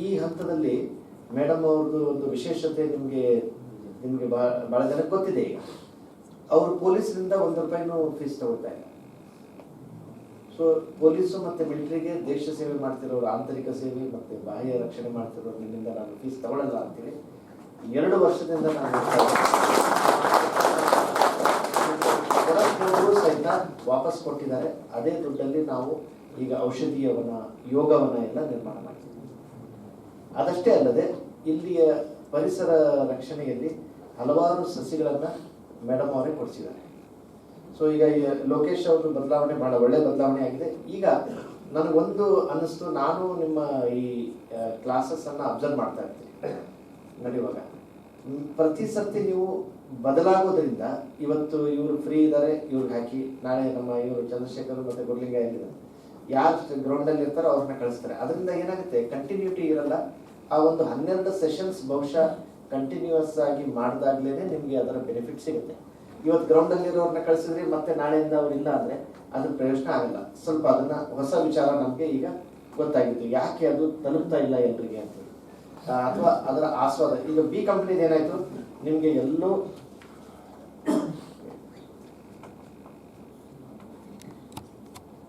ಈ ಹಂತದಲ್ಲಿ ಮೇಡಮ್ ಅವ್ರದ್ದು ಒಂದು ವಿಶೇಷತೆ ನಿಮಗೆ ಬಹಳ ಜನಕ್ಕೆ ಗೊತ್ತಿದೆ. ಈಗ ಅವರು ಪೊಲೀಸರಿಂದ ₹1 ಫೀಸ್ ತಗೊಳ್ತಾ ಇಲ್ಲ. ಸೊ ಪೊಲೀಸು ಮತ್ತು ಮಿಲಿಟರಿಗೆ ದೇಶ ಸೇವೆ ಮಾಡ್ತಿರೋರು, ಆಂತರಿಕ ಸೇವೆ ಮತ್ತು ಬಾಹ್ಯ ರಕ್ಷಣೆ ಮಾಡ್ತಿರೋರು ನಿಮ್ಮಿಂದ ನಾನು ಫೀಸ್ ತಗೊಳ್ಳಲ್ಲ ಅಂತೇಳಿ 2 ವರ್ಷದಿಂದ ನಾನು ಸಹಿತ ವಾಪಸ್ ಕೊಟ್ಟಿದ್ದಾರೆ. ಅದೇ ದುಡ್ಡಲ್ಲಿ ನಾವು ಈಗ ಔಷಧೀಯವನ, ಯೋಗವನ ಎಲ್ಲ ನಿರ್ಮಾಣ ಮಾಡ್ತೀವಿ. ಅದಷ್ಟೇ ಅಲ್ಲದೆ ಇಲ್ಲಿಯ ಪರಿಸರ ರಕ್ಷಣೆಯಲ್ಲಿ ಹಲವಾರು ಸಸಿಗಳನ್ನು ಮೇಡಮ್ ಅವರೇ ಕೊಡಿಸಿದ್ದಾರೆ. ಸೊ ಈಗ ಲೋಕೇಶ್ ಅವರು ಬದಲಾವಣೆ ಬಹಳ ಒಳ್ಳೆ ಬದಲಾವಣೆ ಆಗಿದೆ. ಈಗ ನನಗೊಂದು ಅನ್ನಿಸ್ತು, ನಾನು ನಿಮ್ಮ ಈ ಕ್ಲಾಸಸ್ ಅನ್ನ ಅಬ್ಸರ್ವ್ ಮಾಡ್ತಾ ಇರ್ತೀನಿ ನಡೆಯುವಾಗ. ಪ್ರತಿ ಸರ್ತಿ ನೀವು ಬದಲಾಗೋದ್ರಿಂದ, ಇವತ್ತು ಇವರು ಫ್ರೀ ಇದ್ದಾರೆ ಇವ್ರಿಗೆ ಹಾಕಿ, ನಾಳೆ ನಮ್ಮ ಇವರು ಚಂದ್ರಶೇಖರ್ ಮತ್ತೆ ಗುರ್ಲಿಂಗ ಏನಿದೆ ಯಾರು ಗ್ರೌಂಡಲ್ಲಿ ಇರ್ತಾರೋ ಅವ್ರನ್ನ ಕಳಿಸ್ತಾರೆ. ಅದರಿಂದ ಏನಾಗುತ್ತೆ, ಕಂಟಿನ್ಯೂಟಿ ಇರಲ್ಲ. ಆ ಒಂದು 12 ಸೆಷನ್ಸ್ ಬಹುಶಃ ಕಂಟಿನ್ಯೂಸ್ ಆಗಿ ಮಾಡಿದಾಗ್ಲೇ ನಿಮಗೆ ಅದರ ಬೆನಿಫಿಟ್ ಸಿಗುತ್ತೆ. ಇವತ್ತು ಗ್ರೌಂಡಲ್ಲಿ ಇರೋರನ್ನ ಕಳಿಸಿದ್ರಿ ಮತ್ತೆ ನಾಳೆಯಿಂದ ಅವ್ರು ಇಲ್ಲ ಅಂದ್ರೆ ಅದ್ರ ಪ್ರಯೋಜನ ಆಗಲ್ಲ. ಸ್ವಲ್ಪ ಅದನ್ನ ಹೊಸ ವಿಚಾರ ನಮಗೆ ಈಗ ಗೊತ್ತಾಗಿತ್ತು, ಯಾಕೆ ಅದು ತಲುಪ್ತಾ ಇಲ್ಲ ಎಲ್ರಿಗೆ ಅಂತ, ಅಥವಾ ಅದರ ಆಸ್ವಾದ. ಈಗ ಬಿ ಕಂಪ್ನಿದು ಏನಾಯ್ತು, ನಿಮ್ಗೆ ಎಲ್ಲೂ